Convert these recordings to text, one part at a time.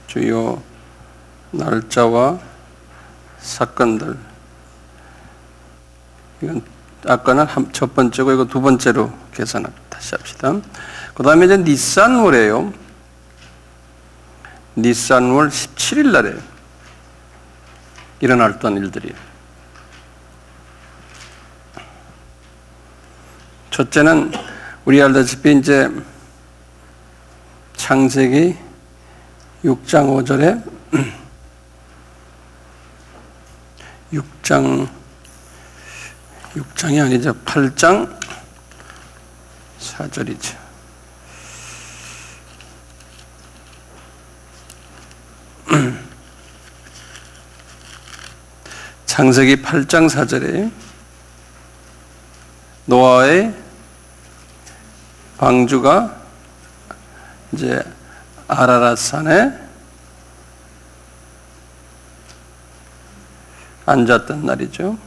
주요 날짜와 사건들. 이건 아까는 첫 번째고 이거 두 번째로 계산을 다시 합시다. 그 다음에 이제 니산월이에요. 니산월 17일 날에 일어났던 일들이에요. 첫째는 우리 알다시피 이제 창세기 6장 5절에 6장이 아니죠. 8장 4절이죠. 창세기 8장 4절에 노아의 방주가 이제 아라랏산에 앉았던 날이죠.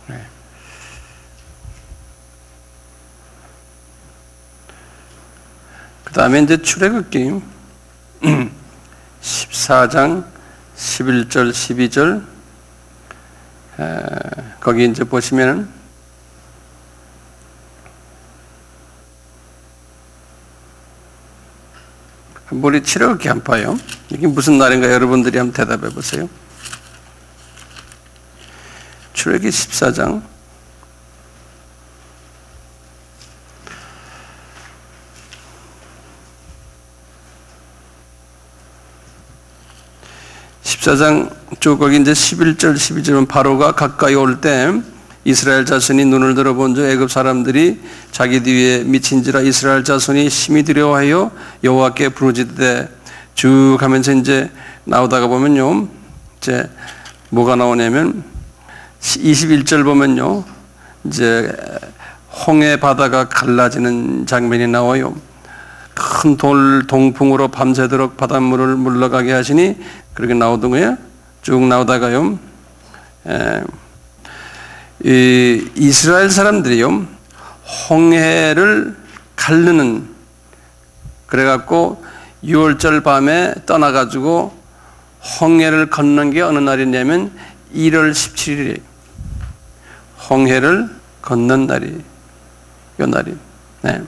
네. 그 다음에 이제 출애굽기 14장 11절 12절 거기 이제 보시면은 우리 출애굽기 한번 봐요. 이게 무슨 날인가 여러분들이 한번 대답해 보세요. 출애굽기 14장 14장 쭉 거기 이제 11절 12절은 바로가 가까이 올 때 이스라엘 자손이 눈을 들어본 즉 애굽 사람들이 자기 뒤에 미친지라 이스라엘 자손이 심히 두려워하여 여호와께 부르짖되 쭉 하면서 이제 나오다가 보면요, 이제 뭐가 나오냐면 21절 보면요, 이제 홍해 바다가 갈라지는 장면이 나와요. 큰 돌 동풍으로 밤새도록 바닷물을 물러가게 하시니 그렇게 나오더군요. 쭉 나오다가요, 이 이스라엘 사람들이요, 홍해를 가르는, 그래갖고 6월절 밤에 떠나가지고 홍해를 건넌 게 어느 날이냐면 1월 17일이에요. 홍해를 건넌 날이, 요 날이. 네.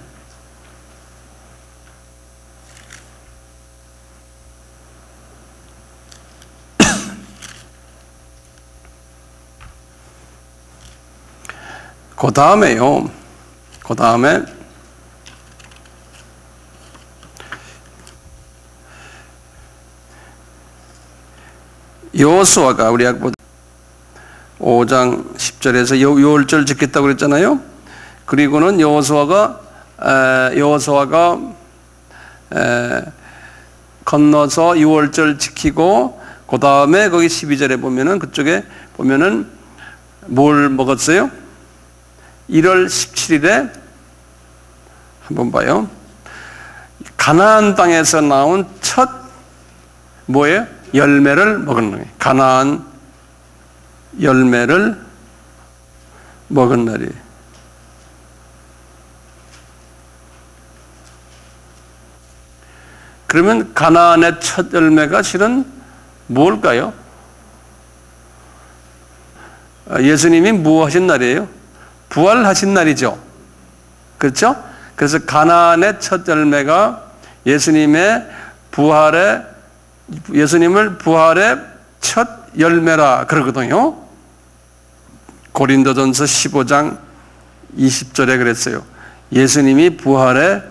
그 다음에요, 그 다음에 여호수아가 우리 아까 5장 10절에서 유월절 지켰다고 그랬잖아요. 그리고는 여호수아가 건너서 유월절 지키고 그 다음에 거기 12절에 보면은 그쪽에 보면은 뭘 먹었어요? 1월 17일에 한번 봐요. 가나안 땅에서 나온 첫 뭐예요? 열매를 먹은 거예요. 가나안 열매를 먹은 날이에요. 그러면 가나안의 첫 열매가 실은 뭘까요? 예수님이 뭐 하신 날이에요? 부활하신 날이죠. 그렇죠? 그래서 가나안의 첫 열매가 예수님을 부활의 첫 열매라 그러거든요. 고린도전서 15장 20절에 그랬어요. 예수님이 부활의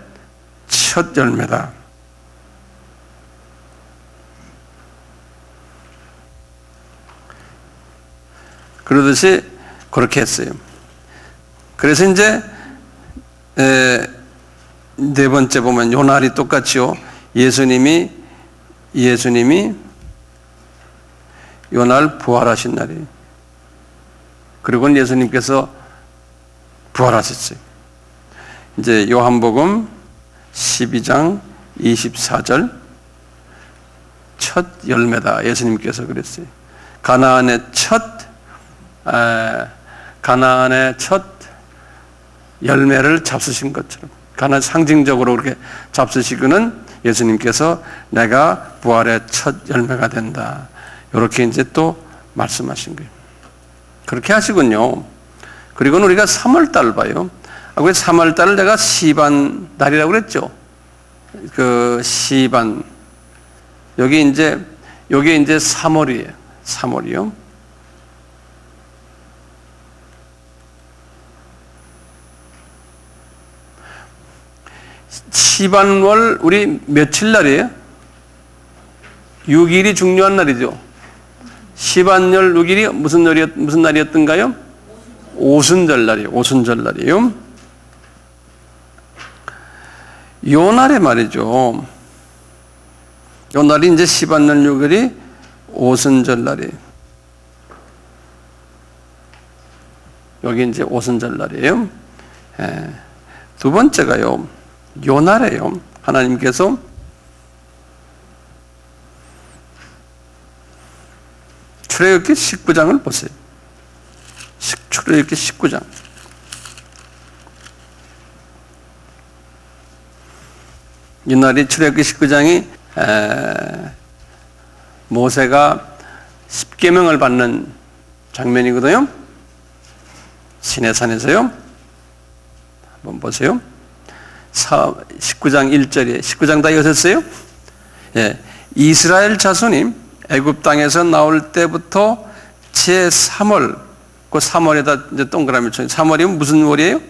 첫 열매다. 그러듯이 그렇게 했어요. 그래서 이제 네 번째 보면 요 날이 똑같이요. 예수님이 요 날 부활하신 날이에요. 그리고는 예수님께서 부활하셨어요. 이제 요한복음 12장 24절 첫 열매다. 예수님께서 그랬어요. 가나안의 첫 열매를 잡수신 것처럼 하나 상징적으로 그렇게 잡수시고는 예수님께서 내가 부활의 첫 열매가 된다. 이렇게 이제 또 말씀하신 거예요. 그렇게 하시군요. 그리고는 우리가 3월달 봐요. 왜 3월달을 내가 시반 달이라고 그랬죠? 그 시반. 여기 이제 3월이에요. 3월이요. 시반월 우리 며칠 날이에요? 6일이 중요한 날이죠. 시반월 6일이 무슨 날이었던가요? 오순절 날이에요. 오순절 날이에요. 요 날에 말이죠. 요 날이 이제 시반월 6일이 오순절 날이에요. 여기 이제 오순절 날이에요. 두 번째가요. 요 날에요. 하나님께서 출애굽기 19장을 보세요. 출애굽기 19장. 이 날이 출애굽기 19장이 모세가 십계명을 받는 장면이거든요. 시내산에서요. 한번 보세요. 19장 1절에 19장 다 여셨어요? 예. 이스라엘 자손이 애굽 땅에서 나올 때부터 제3월, 그 3월에다 이제 동그라미 쳐. 3월이면 무슨 월이에요?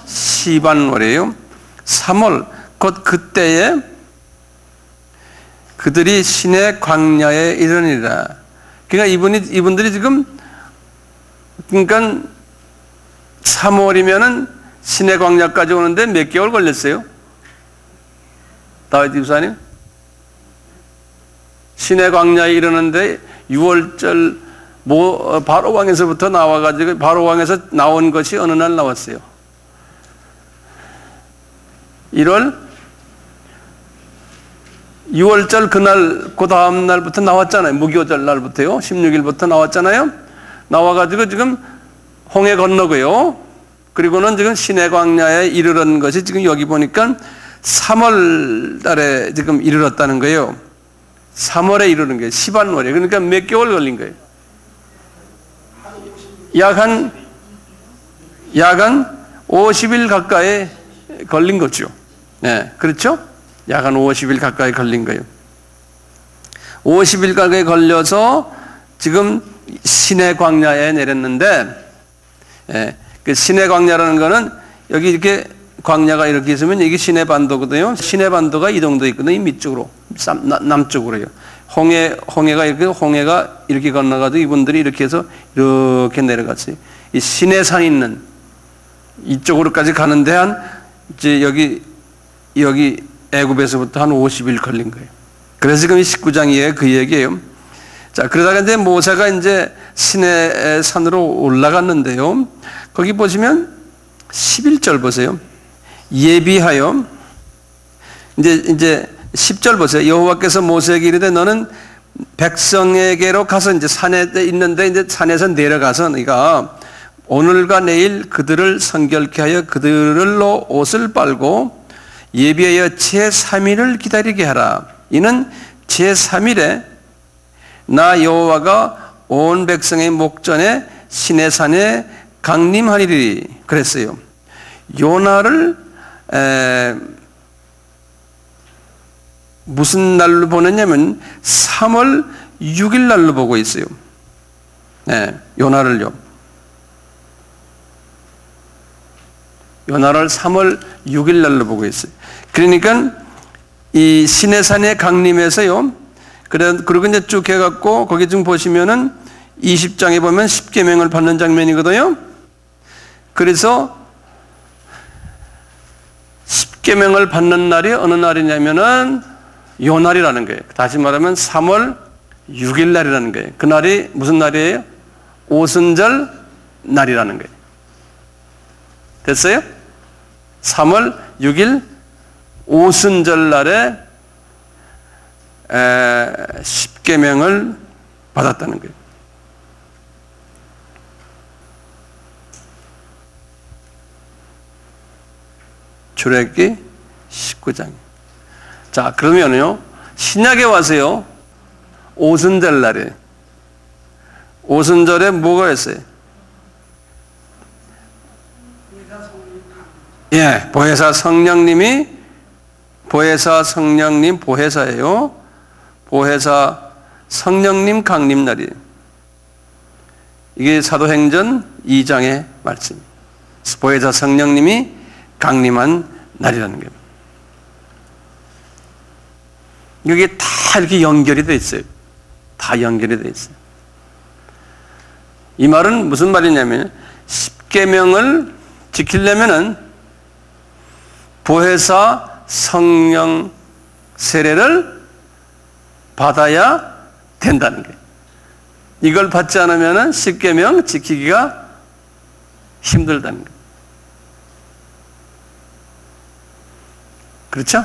시반월이에요. 3월, 곧 그때에 그들이 신의 광야에 이르니라. 그러니까 이분들이 지금, 그러니까 3월이면은 신의 광야까지 오는데 몇 개월 걸렸어요? 다윗 집사님? 신의 광야에 이르는데 6월절 바로 왕에서부터 나와가지고 바로 왕에서 나온 것이 어느 날 나왔어요? 6월절 그날 그 다음 날부터 나왔잖아요. 무교절 날부터요. 16일부터 나왔잖아요. 나와가지고 지금 홍해 건너고요. 그리고는 지금 신의 광야에 이르는 것이 지금 여기 보니까 3월 달에 지금 이르렀다는 거예요. 3월에 이르는 거예요. 시반월에. 그러니까 몇 개월 걸린 거예요? 약 한 50일 가까이 걸린 거죠. 네, 그렇죠? 약 한 50일 가까이 걸린 거예요. 50일 가까이 걸려서 지금 신의 광야에 내렸는데, 그 신의 광야라는 거는 여기 이렇게 광야가 이렇게 있으면 이게 신의 반도거든요. 신의 반도가 이 정도 있거든요. 이 밑쪽으로, 남쪽으로요. 홍해가 이렇게 건너가지고 이분들이 이렇게 해서 이렇게 내려갔어요. 이 신의 산 있는 이쪽으로까지 가는데 이제 여기 애굽에서부터 한 50일 걸린 거예요. 그래서 지금 19장이에요. 그 얘기예요. 자, 그러다가 이제 모세가 이제 신의 산으로 올라갔는데요. 거기 보시면 11절 보세요. 예비하여 이제 10절 보세요. 여호와께서 모세에게 이르되 너는 백성에게로 가서 이제 산에 있는데 이제 산에서 내려가서 네가 오늘과 내일 그들을 성결케 하여 그들로 옷을 빨고 예비하여 제3일을 기다리게 하라. 이는 제3일에 나 여호와가 온 백성의 목전에 신의 산에 강림하리리 그랬어요. 요나를 무슨 날로 보냈냐면 3월 6일 날로 보고 있어요. 요나를요. 요나를 3월 6일 날로 보고 있어요. 그러니까 이 신의 산에 강림해서요. 그리고 이제 쭉 해갖고 거기 좀 보시면은 20장에 보면 십계명을 받는 장면이거든요. 그래서 십계명을 받는 날이 어느 날이냐면은 요 날이라는 거예요. 다시 말하면 3월 6일 날이라는 거예요. 그 날이 무슨 날이에요? 오순절 날이라는 거예요. 됐어요? 3월 6일 오순절 날에 십계명을 받았다는 거예요. 출애굽기 19장. 자, 그러면요, 신약에 와서요, 오순절 날에, 오순절에 뭐가 있어요? 예, 보혜사 성령님이, 보혜사 성령님 보혜사예요. 보혜사 성령님 강림 날이에요. 이게 사도행전 2장의 말씀. 보혜사 성령님이 강림한 날이라는 거예요. 이게 다 이렇게 연결이 되어 있어요. 다 연결이 되어 있어요. 이 말은 무슨 말이냐면, 십계명을 지키려면은 보혜사 성령 세례를 받아야 된다는 거예요. 이걸 받지 않으면은 십계명 지키기가 힘들다는 거예요. 그렇죠?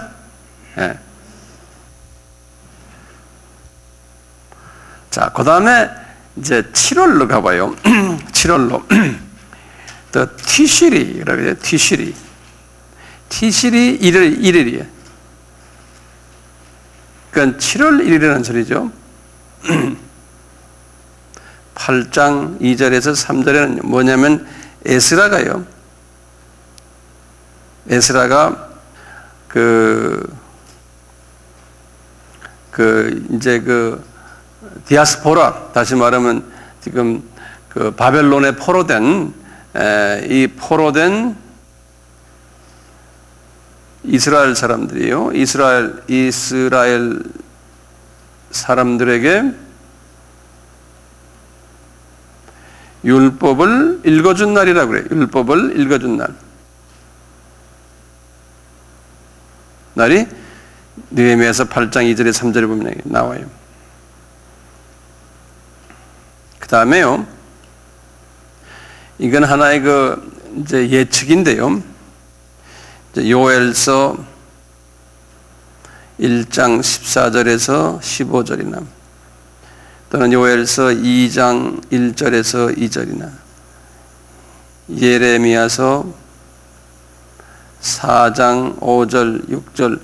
예. 자, 그 다음에 이제 7월로 가봐요. 7월로. 또 티시리라고 해요. 티시리. 티시리 1일이에요. 그러니까 7월 1일이라는 소리죠. 8장 2절에서 3절에는 뭐냐면, 에스라가요. 에스라가 이제 디아스포라, 다시 말하면 지금 바벨론에 포로된, 이 포로된 이스라엘 사람들이요. 이스라엘 사람들에게 율법을 읽어준 날이라고 그래요. 율법을 읽어준 날. 날이 느헤미야서 8장 2절에 3절에 보면 나와요. 그 다음에요, 이건 하나의 이제 예측인데요. 이제 요엘서 1장 14절에서 15절이나, 또는 요엘서 2장 1절에서 2절이나, 예레미야서 4장 5절, 6절,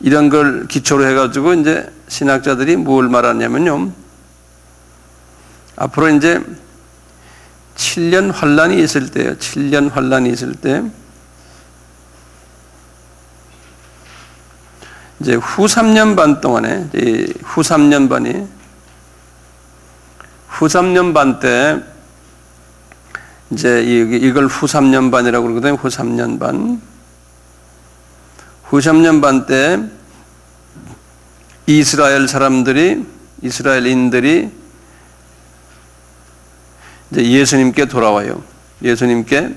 이런 걸 기초로 해가지고 이제 신학자들이 뭘 말하냐면요, 앞으로 이제 7년 환란이 있을 때요. 7년 환란이 있을 때, 이제 후 3년 반 동안에, 후 3년 반 때, 이제 이걸 후 3년 반이라고 그러거든요. 후 3년 반. 후 3년 반 때 이스라엘인들이 이제 예수님께 돌아와요. 예수님께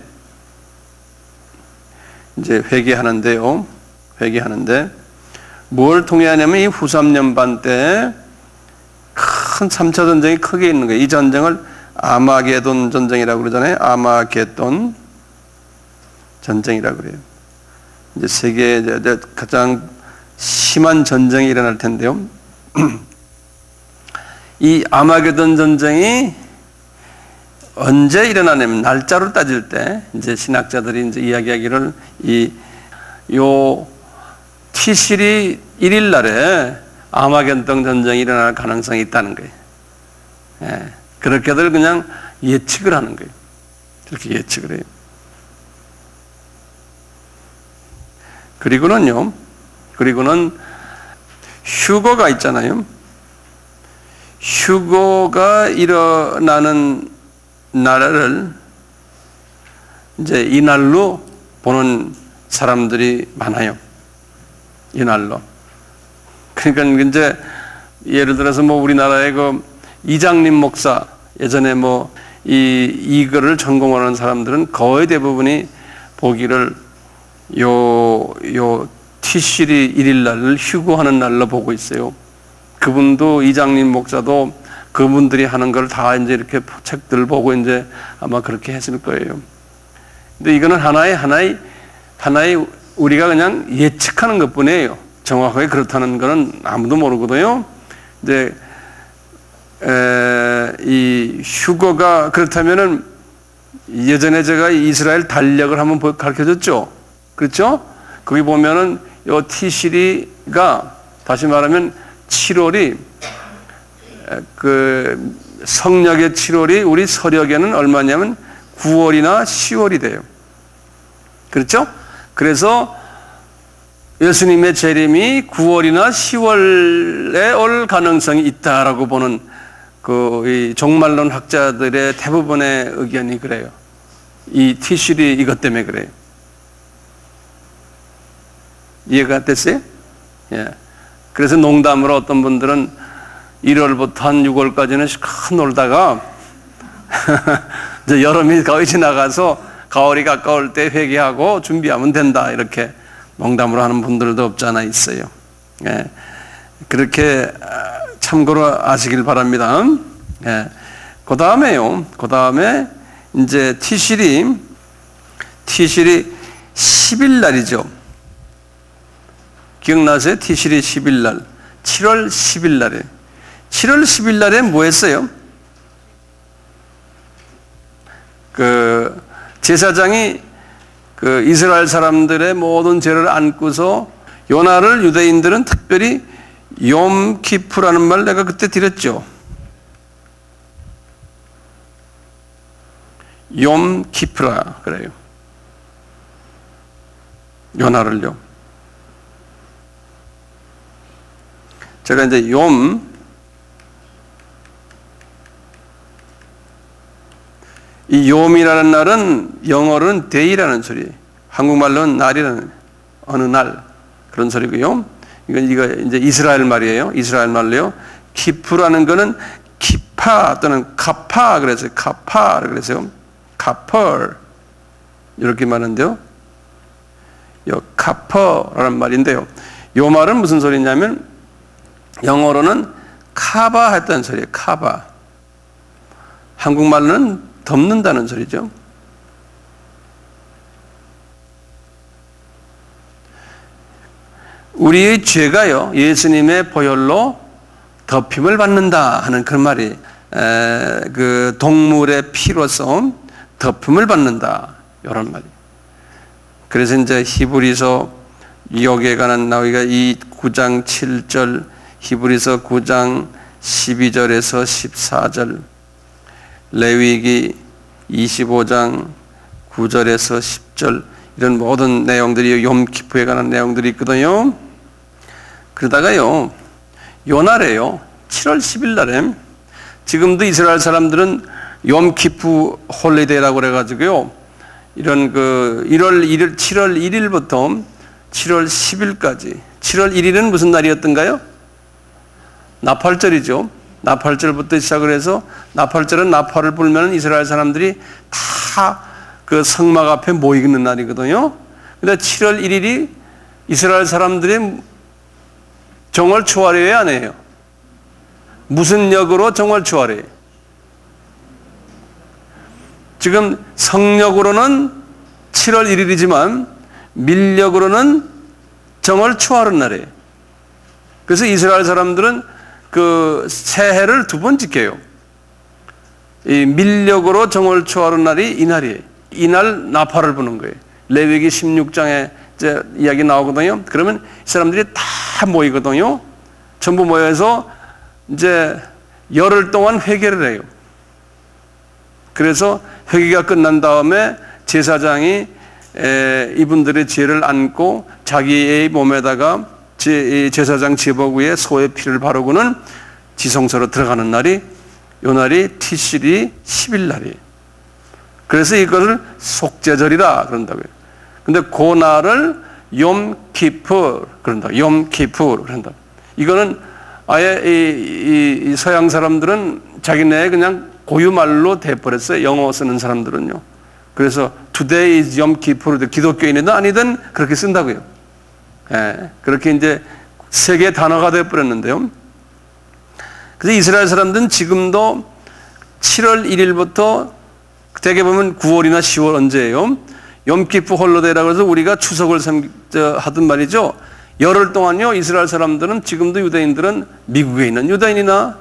이제 회개하는데 뭘 통해 하냐면, 이 후 3년 반 때 큰 3차 전쟁이 크게 있는 거예요. 이 전쟁을 아마게돈 전쟁이라고 그러잖아요. 아마게돈 전쟁이라고 그래요. 이제 세계에 가장 심한 전쟁이 일어날 텐데요. 이 아마게돈 전쟁이 언제 일어나냐면, 날짜로 따질 때, 이제 신학자들이 이제 이야기하기를, 요 티시리 1일 날에 아마게돈 전쟁이 일어날 가능성이 있다는 거예요. 예, 그렇게들 그냥 예측을 하는 거예요. 그렇게 예측을 해요. 그리고는 휴거가 있잖아요. 휴거가 일어나는 날을 이제 이 날로 보는 사람들이 많아요. 이 날로. 그러니까 이제 예를 들어서 우리나라의 이장림 목사, 예전에 이거를 전공하는 사람들은 거의 대부분이 보기를 요 티시리 1일 날을 휴거하는 날로 보고 있어요. 그분도, 이장림 목사도 그분들이 하는 걸 다 이제 이렇게 책들 보고 이제 아마 그렇게 했을 거예요. 근데 이거는 하나의 우리가 그냥 예측하는 것 뿐이에요. 정확하게 그렇다는 거는 아무도 모르거든요. 근데 이 휴거가 그렇다면은, 예전에 제가 이스라엘 달력을 한번 가르쳐 줬죠. 그렇죠? 거기 보면은 요 티시리가 다시 말하면 7월이 그 성력의 7월이 우리 서력에는 얼마냐면 9월이나 10월이 돼요. 그렇죠? 그래서 예수님의 재림이 9월이나 10월에 올 가능성이 있다라고 보는 이 종말론 학자들의 대부분의 의견이 그래요. 이 티슈리 이것 때문에 그래요. 이해가 됐어요? 예. 그래서 농담으로 어떤 분들은 1월부터 한 6월까지는 큰 놀다가 이제 여름이 거의 지나가서 가을이 가까울 때 회개하고 준비하면 된다, 이렇게 농담으로 하는 분들도 없지 않아 있어요. 예. 그렇게 참고로 아시길 바랍니다. 예. 그 다음에 이제 티실이 10일 날이죠. 기억나세요? 티실이 10일 날. 7월 10일 날에. 7월 10일 날에 뭐 했어요? 그 제사장이 그 이스라엘 사람들의 모든 죄를 안고서 요날을 유대인들은 특별히 욤키프라는 말 내가 그때 드렸죠. 욤키프라 그래요. 요날을요. 제가 이제 이 욤이라는 날은 영어로는 day라는 소리예요. 한국말로는 날이라는, 어느 날, 그런 소리고요. 이거 이제 이스라엘 말이에요. 이스라엘 말로요. 키프라는 거는 키파 또는 카파 그래서 카파를 그래서요. 카펄 이렇게 말하는데요. 요 카퍼라는 말인데요. 요 말은 무슨 소리냐면 영어로는 카바 했다는 소리예요. 카바. 한국말로는 덮는다는 소리죠. 우리의 죄가요, 예수님의 보혈로 덮임을 받는다 하는 그런 말이, 그 동물의 피로서 덮임을 받는다, 이런 말이. 그래서 이제 히브리서 여기에 관한 나오기가 이 9장 7절, 히브리서 9장 12절에서 14절, 레위기 25장 9절에서 10절, 이런 모든 내용들이 욤키프에 관한 내용들이 있거든요. 그러다가요, 요 날에요, 7월 10일 날에, 지금도 이스라엘 사람들은 욤키프 홀리데이라고 그래가지고요, 이런 7월 1일부터 7월 10일까지, 7월 1일은 무슨 날이었던가요? 나팔절이죠. 나팔절부터 시작을 해서, 나팔절은 나팔을 불면 이스라엘 사람들이 다 그 성막 앞에 모이는 날이거든요. 근데 7월 1일이 이스라엘 사람들의 정월 초하루예요, 안 해요? 무슨 역으로 정월 초하루예요? 지금 성력으로는 7월 1일이지만 밀력으로는 정월 초하루 날이에요. 그래서 이스라엘 사람들은 그 새해를 두 번 지켜요. 이 밀력으로 정월 초하루 날이 이날이에요. 이날 나팔을 부는 거예요. 레위기 16장에 이제 이야기 나오거든요. 그러면 이 사람들이 다 모이거든요. 전부 모여서 이제 열흘 동안 회개를 해요. 그래서 회개가 끝난 다음에 제사장이 이분들의 죄를 안고 자기의 몸에다가 제사장 제복 위에 소의 피를 바르고는 지성소로 들어가는 날이, 요 날이 티실이 10일 날이에요. 그래서 이것을 속죄절이라 그런다고요. 근데 그 날을 욤키프 그런다. 욤키프 그런다. 이거는 아예 이 서양 사람들은 자기네 그냥 고유말로 돼버렸어요. 영어 쓰는 사람들은요. 그래서 today is Yom Kippur, 기독교인이든 아니든 그렇게 쓴다고요. 예, 그렇게 이제 세계 단어가 돼버렸는데요. 그래서 이스라엘 사람들은 지금도 7월 1일부터 대개 보면 9월이나 10월 언제예요? 욤키프 홀로데이라고 해서 우리가 추석을 하던 말이죠. 열흘 동안요, 이스라엘 사람들은, 지금도 유대인들은 미국에 있는 유대인이나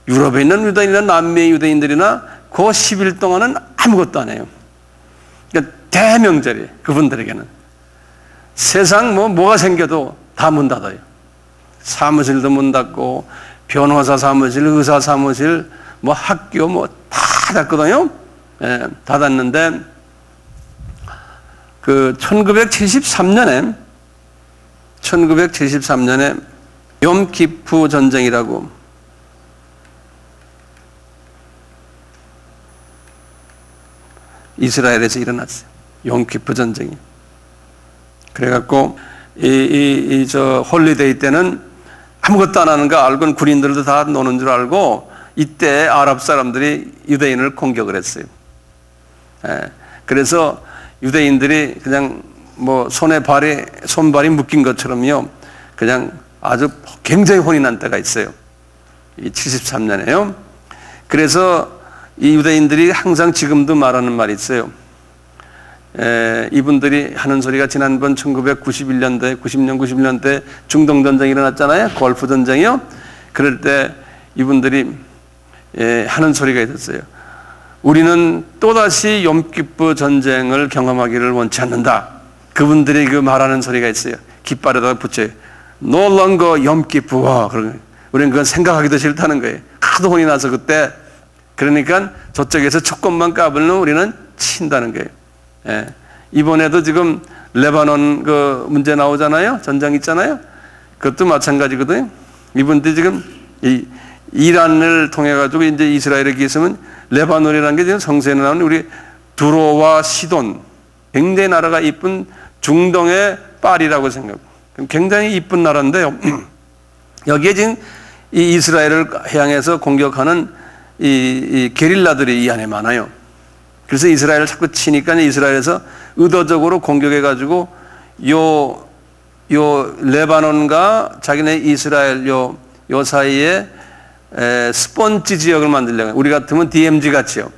유럽에 있는 유대인이나 남미의 유대인들이나 그 10일 동안은 아무것도 안 해요. 그러니까 대명절이에요, 그분들에게는. 세상 뭐가 생겨도 다 문 닫아요. 사무실도 문 닫고, 변호사 사무실, 의사 사무실, 학교 다 닫거든요. 예, 닫았는데, 1973년에 욤키프 전쟁이라고 이스라엘에서 일어났어요. 욤키프 전쟁이. 그래갖고 홀리데이 때는 아무것도 안 하는 거 알고는 군인들도 다 노는 줄 알고 이때 아랍 사람들이 유대인을 공격을 했어요. 예, 그래서 유대인들이 그냥 손발이 묶인 것처럼요, 그냥 아주 굉장히 혼이 난 때가 있어요. 이 73년에요. 그래서 이 유대인들이 항상 지금도 말하는 말이 있어요. 이분들이 하는 소리가 지난번 1991년대, 90년, 91년대 중동 전쟁이 일어났잖아요. 골프 전쟁이요. 그럴 때 이분들이 하는 소리가 있었어요. 우리는 또다시 욤키프 전쟁을 경험하기를 원치 않는다. 그분들이 그 말하는 소리가 있어요. 깃발에다가 붙여요. No longer 욤키프 war. 우리는 그건 생각하기도 싫다는 거예요. 하도 혼이 나서 그때. 그러니까 저쪽에서 조금만 까불면 우리는 친다는 거예요. 예. 이번에도 지금 레바논 그 문제 나오잖아요. 전쟁 있잖아요. 그것도 마찬가지거든요. 이분들이 지금 이란을 통해 가지고 이제 이스라엘에 기으면 레바논이라는 게 지금 성서에 나오는 우리 두로와 시돈, 굉장히 나라가 이쁜 중동의 파리라고 생각해요. 굉장히 이쁜 나라인데요. 여기에 지금 이 이스라엘을 향해서 공격하는 이 게릴라들이 이 안에 많아요. 그래서 이스라엘을 자꾸 치니까 이스라엘에서 의도적으로 공격해가지고 요 레바논과 자기네 이스라엘 요 사이에 스폰지 지역을 만들려고. 우리 같으면 DMZ 같이요.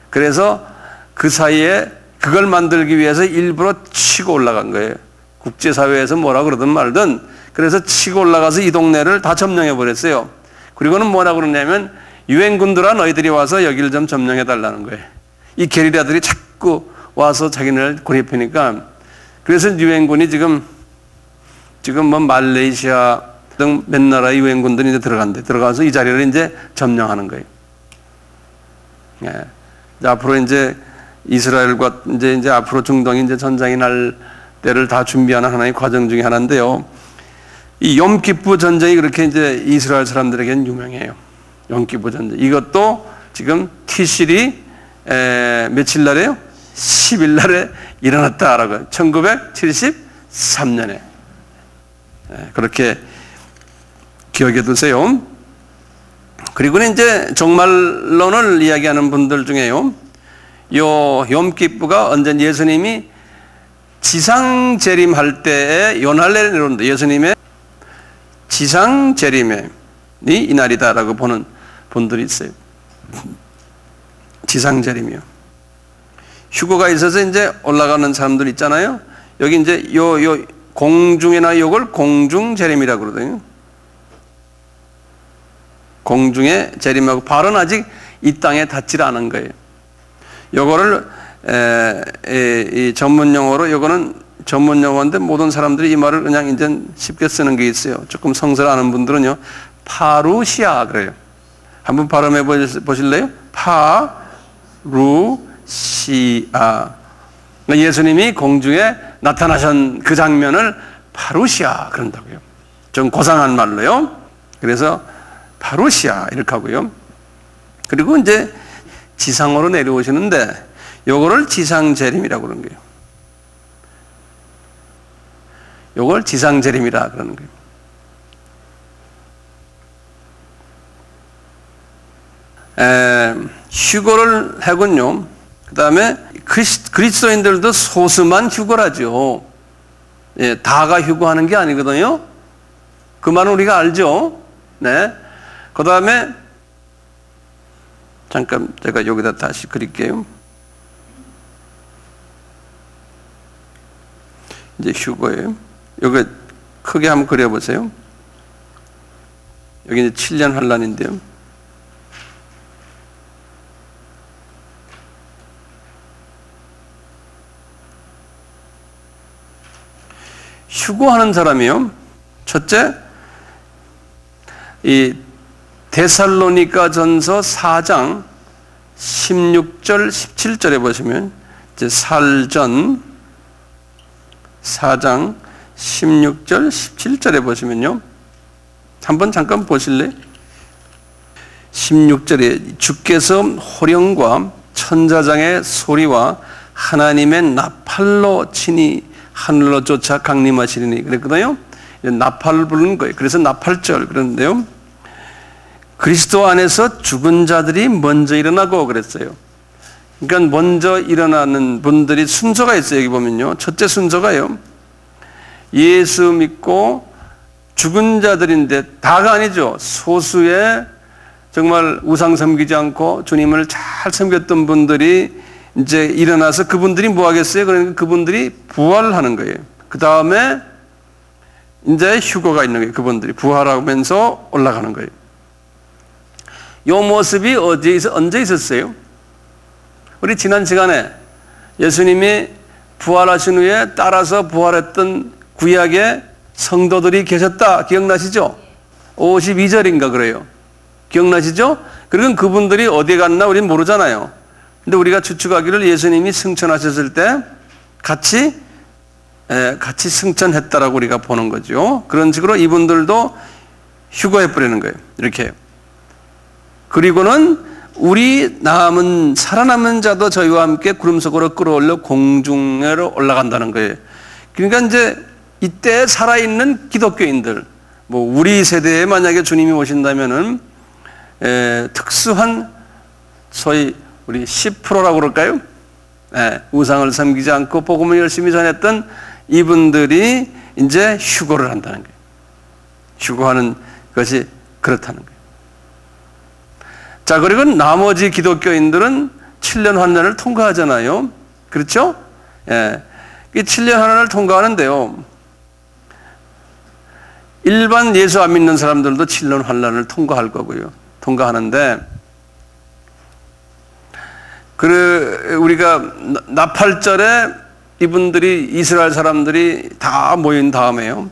그래서 그 사이에 그걸 만들기 위해서 일부러 치고 올라간 거예요. 국제사회에서 뭐라 그러든 말든. 그래서 치고 올라가서 이 동네를 다 점령해 버렸어요. 그리고는 뭐라고 그러냐면, 유엔군들아 너희들이 와서 여기를 좀 점령해 달라는 거예요. 이 게리라들이 자꾸 와서 자기네를 고립하니까. 그래서 유엔군이 지금 말레이시아 등 몇 나라의 유엔군들이 이제 들어가서 이 자리를 이제 점령하는 거예요. 예. 앞으로 이제 이스라엘과 이제 앞으로 중동이 이제 전쟁이 날 때를 다 준비하는 하나의 과정 중에 하나인데요. 이 욤키프 전쟁이 그렇게 이제 이스라엘 사람들에게는 유명해요. 욤키프 전쟁. 이것도 지금 티실이 며칠 날에요? 10일 날에 일어났다라고. 1973년에. 그렇게 기억해 두세요. 그리고는 이제 종말론을 이야기하는 분들 중에요. 요 욤키프가 언제 예수님이 지상 재림할 때에 연할례를 내려온다. 예수님의 지상 재림이 이날이다라고 보는 분들이 있어요. 지상 재림이요. 휴거가 있어서 이제 올라가는 사람들 있잖아요. 여기 이제 요 공중에나 요걸 공중 재림이라고 그러거든요. 공중에 재림하고 발은 아직 이 땅에 닿질 않은 거예요. 요거를 이 전문 용어로, 요거는 전문 용어인데 모든 사람들이 이 말을 그냥 이제 쉽게 쓰는 게 있어요. 조금 성서를 아는 분들은요, 파루시아 그래요. 한번 발음해 보실래요? 파루시아. 예수님이 공중에 나타나신 그 장면을 파루시아 그런다고요. 좀 고상한 말로요. 그래서 파루시아 이렇게 하고요. 그리고 이제 지상으로 내려오시는데 요거를 지상재림이라고 그러는 거예요. 요걸 지상재림이라 그러는 거예요. 휴거를 하군요. 그 다음에 그리스도인들도 소수만 휴거라죠. 예, 다가 휴거하는 게 아니거든요. 그 말은 우리가 알죠. 네. 그 다음에 잠깐 제가 여기다 다시 그릴게요. 이제 휴거예요. 여기 크게 한번 그려보세요. 여기 이제 7년 환란인데요. 휴거하는 사람이요. 첫째, 이 데살로니가 전서 4장 16절 17절에 보시면 이제 살전 4장 16절 17절에 보시면요. 한번 잠깐 보실래요? 16절에 주께서 호령과 천자장의 소리와 하나님의 나팔로 친히 하늘로 쫓아 강림하시리니 그랬거든요. 나팔을 부르는 거예요. 그래서 나팔절 그러는데요. 그리스도 안에서 죽은 자들이 먼저 일어나고 그랬어요. 그러니까 먼저 일어나는 분들이 순서가 있어요. 여기 보면요. 첫째 순서가요. 예수 믿고 죽은 자들인데 다가 아니죠. 소수의 정말 우상 섬기지 않고 주님을 잘 섬겼던 분들이 이제 일어나서 그분들이 뭐 하겠어요? 그러니까 그분들이 부활하는 거예요. 그 다음에 이제 휴거가 있는 거예요. 그분들이 부활하면서 올라가는 거예요. 이 모습이 언제 있었어요? 우리 지난 시간에 예수님이 부활하신 후에 따라서 부활했던 구약의 성도들이 계셨다. 기억나시죠? 52절인가 그래요. 기억나시죠? 그러면 그분들이 어디에 갔나 우리는 모르잖아요. 근데 우리가 추측하기를 예수님이 승천하셨을 때 같이 승천했다라고 우리가 보는 거죠. 그런 식으로 이분들도 휴거해버리는 거예요. 이렇게. 그리고는 우리 살아남은 자도 저희와 함께 구름 속으로 끌어올려 공중으로 올라간다는 거예요. 그러니까 이제 이때 살아있는 기독교인들, 뭐 우리 세대에 만약에 주님이 오신다면은 특수한 소위 우리 10%라고 그럴까요? 우상을 섬기지 않고 복음을 열심히 전했던 이분들이 이제 휴거를 한다는 거예요. 휴거하는 것이 그렇다는 거예요. 자, 그리고 나머지 기독교인들은 7년 환난을 통과하잖아요. 그렇죠? 이 7년 환난을 통과하는데요. 일반 예수 안 믿는 사람들도 7년 환난을 통과할 거고요. 통과하는데 우리가 나팔절에 이분들이 이스라엘 사람들이 다 모인 다음에요.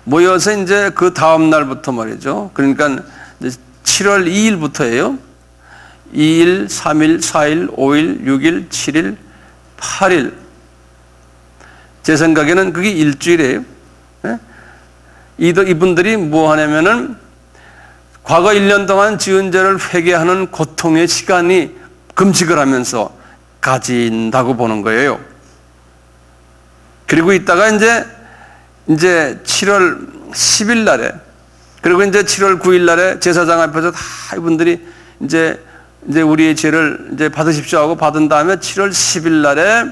모여서 이제 그 다음 날부터 말이죠. 그러니까 이제 7월 2일부터예요. 2일, 3일, 4일, 5일, 6일, 7일, 8일. 제 생각에는 그게 일주일이에요. 이분들이 뭐 하냐면은 과거 1년 동안 지은 죄를 회개하는 고통의 시간이 금식을 하면서 가진다고 보는 거예요. 그리고 이따가 이제 7월 10일 날에 그리고 이제 7월 9일 날에 제사장 앞에서 다 이분들이 이제 우리의 죄를 이제 받으십시오 하고 받은 다음에 7월 10일 날에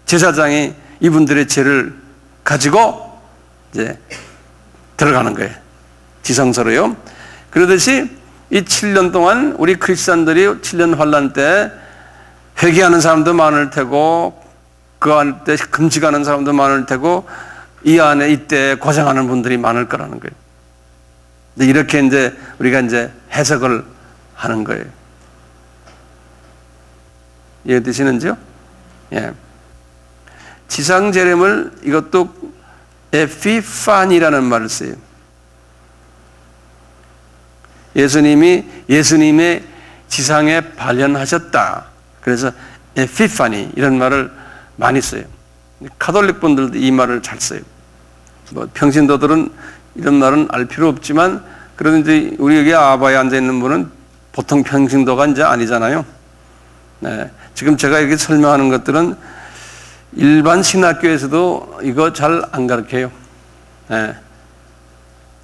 제사장이 이분들의 죄를 가지고 이제 들어가는 거예요. 지성소로요. 그러듯이 이 7년 동안 우리 크리스찬들이 7년 환난 때 회개하는 사람도 많을 테고 그 안 때 금식하는 사람도 많을 테고 이 안에 이때 고생하는 분들이 많을 거라는 거예요. 근데 이렇게 이제 우리가 이제 해석을 하는 거예요. 이해되시는지요? 예. 지상 재림을 이것도 에피파니라는 말을 써요. 예수님의 지상에 발현하셨다. 그래서 에피파니 이런 말을 많이 써요. 카톨릭 분들도 이 말을 잘 써요. 뭐 평신도들은 이런 말은 알 필요 없지만 그래도 이제 우리 여기 아바에 앉아 있는 분은 보통 평신도가 이제 아니잖아요. 네. 지금 제가 이렇게 설명하는 것들은 일반 신학교에서도 이거 잘 안 가르쳐요. 네.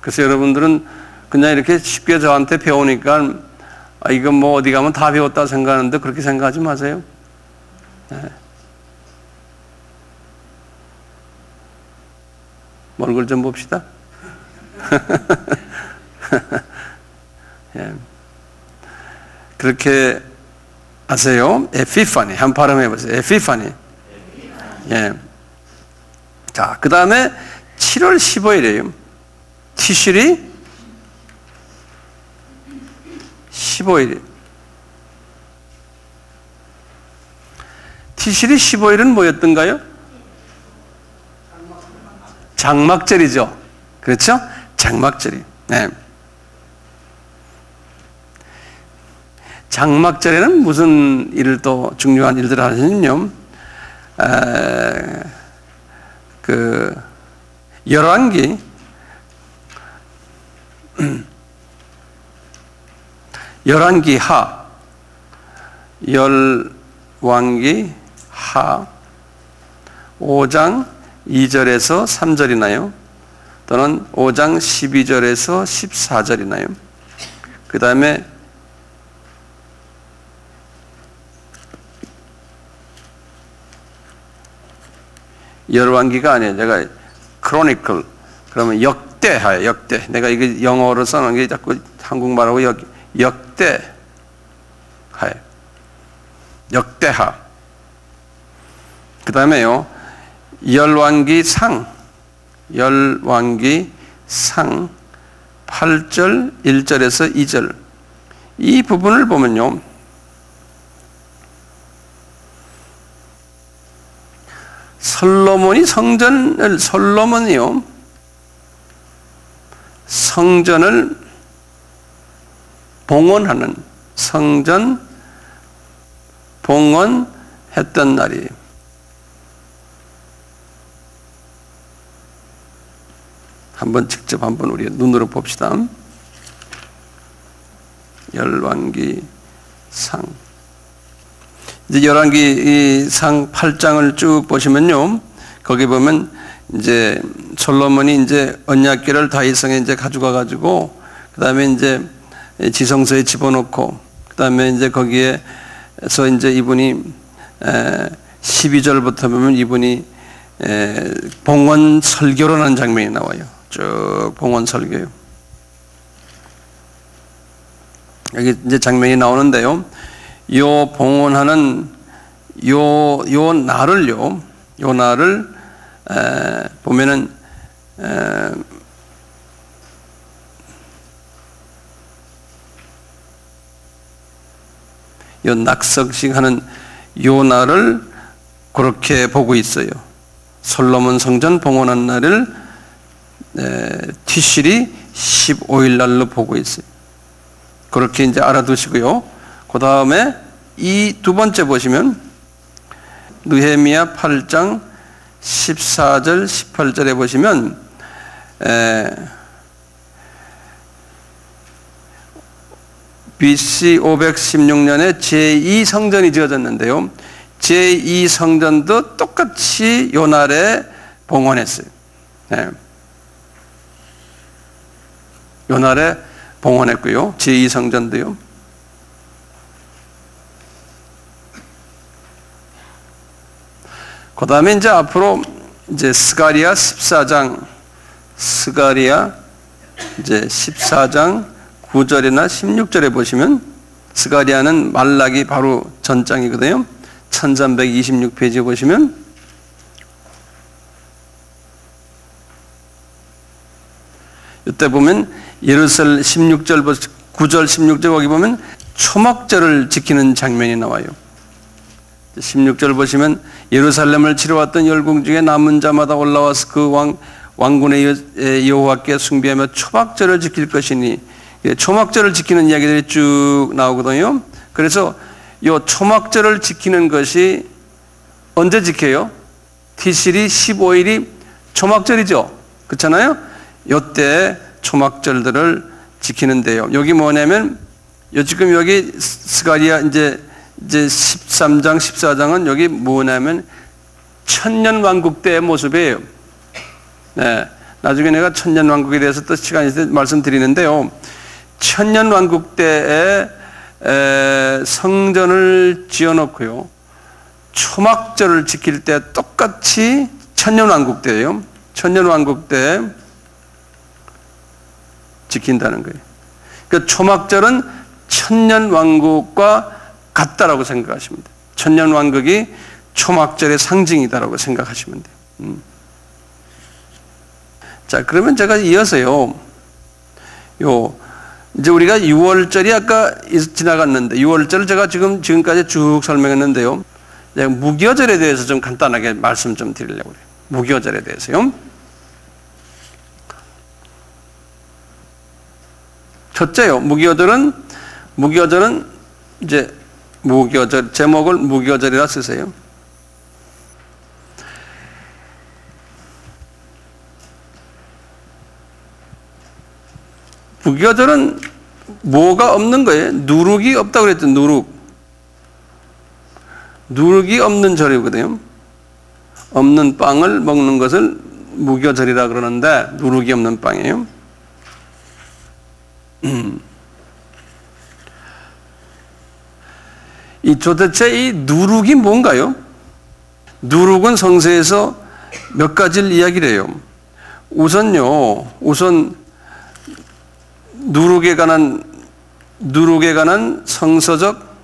그래서 여러분들은 그냥 이렇게 쉽게 저한테 배우니까 이건 뭐 어디 가면 다 배웠다 생각하는데 그렇게 생각하지 마세요. 네. 얼굴 좀 봅시다. 예. 그렇게 아세요? 에피파니. 한번 발음해 보세요. 에피파니. 예. 자, 그 다음에 7월 15일이에요. 티슈리 15일. 티슈리 15일은 뭐였던가요? 장막절이죠. 그렇죠? 장막절이. 네. 장막절에는 무슨 일을 또 중요한 일들을 하시냐면요. 열왕기 열왕기 하 5장 2절에서 3절이나요? 또는 5장 12절에서 14절이나요? 그 다음에 열왕기가 아니에요. 제가 크로니클 그러면 역대하예요. 역대. 내가 이게 영어로 써놓은 게 자꾸 한국말하고 역대하예요. 역대하. 그 다음에요. 열왕기상 8절 1절에서 2절. 이 부분을 보면요. 솔로몬이요. 성전을 봉헌하는 성전 봉헌했던 날이에요. 직접 한번 우리 눈으로 봅시다. 열왕기상. 이제 열왕기상 8장을 쭉 보시면요. 거기 보면 이제 솔로몬이 이제 언약궤를 다윗성에 이제 가져가 가지고 그다음에 이제 지성소에 집어넣고 그다음에 이제 거기에서 이제 이분이 12절부터 보면 이분이 봉헌 설교를 하는 장면이 나와요. 쭉 봉헌 설교요. 여기 이제 장면이 나오는데요. 요 봉헌하는 요 날을요. 요 날을 보면은 요 낙석식 하는 요 날을 그렇게 보고 있어요. 솔로몬 성전 봉헌한 날을 티실이 15일 날로 보고 있어요. 그렇게 이제 알아두시고요. 그 다음에 이 두 번째 보시면 느헤미야 8장 14절 18절에 보시면 BC 516년에 제2성전이 지어졌는데요. 제2성전도 똑같이 요 날에 봉헌했어요. 요 날에 봉헌했고요. 제2성전도요. 그 다음에 이제 앞으로 이제 스가랴 14장 이제 14장 9절이나 16절에 보시면 스가랴는 말라기 바로 전장이거든요. 1326페이지에 보시면 이때 보면 예루살렘 9절 16절 거기 보면 초막절을 지키는 장면이 나와요. 16절 보시면 예루살렘을 치러왔던 열궁 중에 남은 자마다 올라와서 그 왕군의 여호와께 숭배하며 초막절을 지킬 것이니, 초막절을 지키는 이야기들이 쭉 나오거든요. 그래서 이 초막절을 지키는 것이 언제 지켜요? 티실이 15일이 초막절이죠. 그렇잖아요? 이때 초막절들을 지키는데요. 여기 뭐냐면 지금 여기 스가랴 이제 13장 14장은 여기 뭐냐면 천년왕국 때의 모습이에요. 네, 나중에 내가 천년왕국에 대해서 또 시간이 있을 때 말씀드리는데요. 천년왕국 때에 성전을 지어놓고요, 초막절을 지킬 때 똑같이 천년왕국 때예요. 천년왕국 때 지킨다는 거예요. 그러니까 초막절은 천년왕국과 같다라고 생각하시면 돼요. 천년왕국이 초막절의 상징이다라고 생각하시면 돼요. 자, 그러면 제가 이어서요, 이제 우리가 6월절이 아까 지나갔는데, 6월절을 제가 지금까지 쭉 설명했는데요. 무교절에 대해서 좀 간단하게 말씀 좀 드리려고 해요. 무교절에 대해서요. 첫째요. 무기어절은 이제 무기어절 제목을 무기어절이라 쓰세요. 무기어절은 뭐가 없는 거예요? 누룩이 없다고 그랬죠. 누룩이 없는 절이거든요. 없는 빵을 먹는 것을 무교절이라 그러는데 누룩이 없는 빵이에요. 도대체 이 누룩이 뭔가요? 누룩은 성서에서 몇 가지를 이야기를 해요. 우선 누룩에 관한 성서적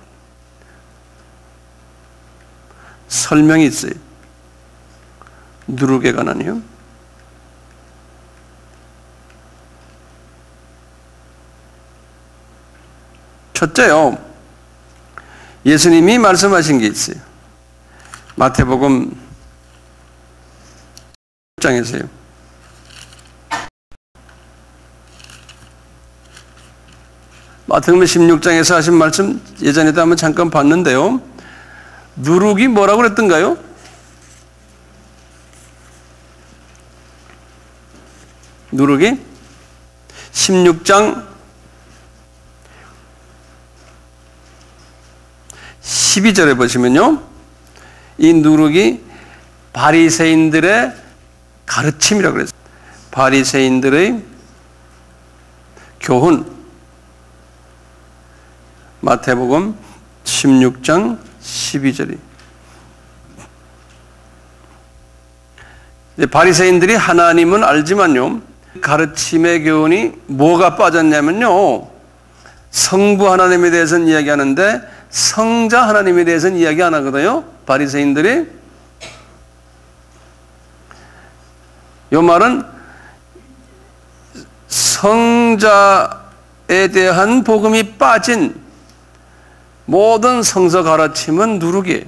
설명이 있어요. 누룩에 관한이요. 첫째요. 예수님이 말씀하신 게 있어요. 마태복음 16장에서요. 마태복음 16장에서 하신 말씀 예전에도 한번 잠깐 봤는데요. 누룩이 뭐라고 그랬던가요? 누룩이 16장 12절에 보시면요. 이 누룩이 바리새인들의 가르침이라고 그랬어요. 바리새인들의 교훈. 마태복음 16장 12절이. 바리새인들이 하나님은 알지만요. 가르침의 교훈이 뭐가 빠졌냐면요. 성부 하나님에 대해서는 이야기하는데 성자 하나님에 대해서는 이야기 안 하거든요. 바리새인들이. 이 말은 성자에 대한 복음이 빠진 모든 성서 가르침은 누룩이에요.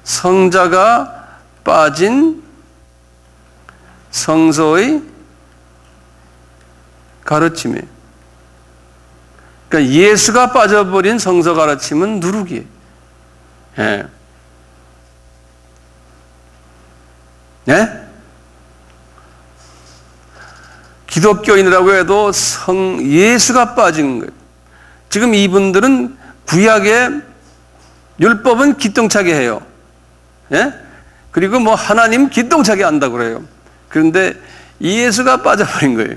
성자가 빠진 성서의 가르침이에요. 그러니까 예수가 빠져버린 성서 가르침은 누룩이에요. 예. 네? 기독교인이라고 해도 예수가 빠진 거예요. 지금 이분들은 구약의 율법은 기똥차게 해요. 예? 그리고 뭐 하나님 기똥차게 한다고 그래요. 그런데 예수가 빠져버린 거예요.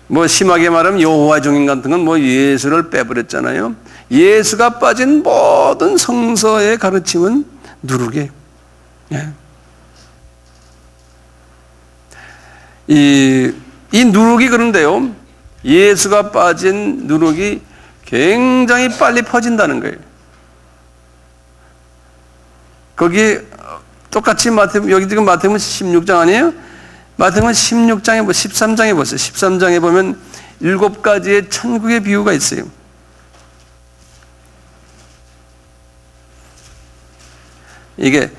뭐 심하게 말하면 여호와 증인 같은 건 뭐 예수를 빼버렸잖아요. 예수가 빠진 모든 성서의 가르침은 누룩이에요. 예. 이 누룩이 그런데요. 예수가 빠진 누룩이 굉장히 빨리 퍼진다는 거예요. 거기 똑같이 여기 지금 마태복음 16장 아니에요? 마태복음 16장에 13장에 보세요. 13장에 보면 7가지의 천국의 비유가 있어요. 이게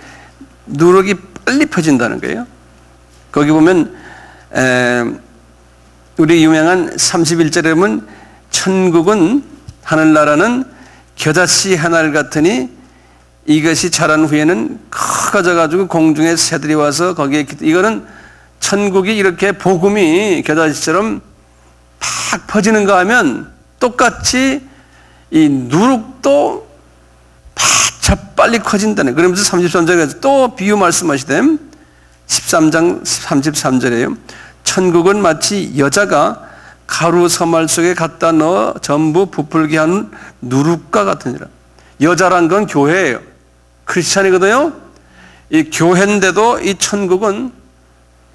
누룩이 빨리 퍼진다는 거예요. 거기 보면 우리 유명한 31절에 보면 천국은 하늘나라는 겨자씨 하나를 같으니 이것이 자란 후에는 커져가지고 공중에 새들이 와서 거기에 이거는 천국이 이렇게 복음이 겨자씨처럼 팍 퍼지는가 하면 똑같이 이 누룩도 팍 빨리 커진다네. 그러면서 33절에 또 비유 말씀하시되 13장 33절에요. 천국은 마치 여자가 가루 서말 속에 갖다 넣어 전부 부풀게 하는 누룩과 같으니라. 여자란 건 교회예요. 크리스찬이거든요. 이 교회인데도 이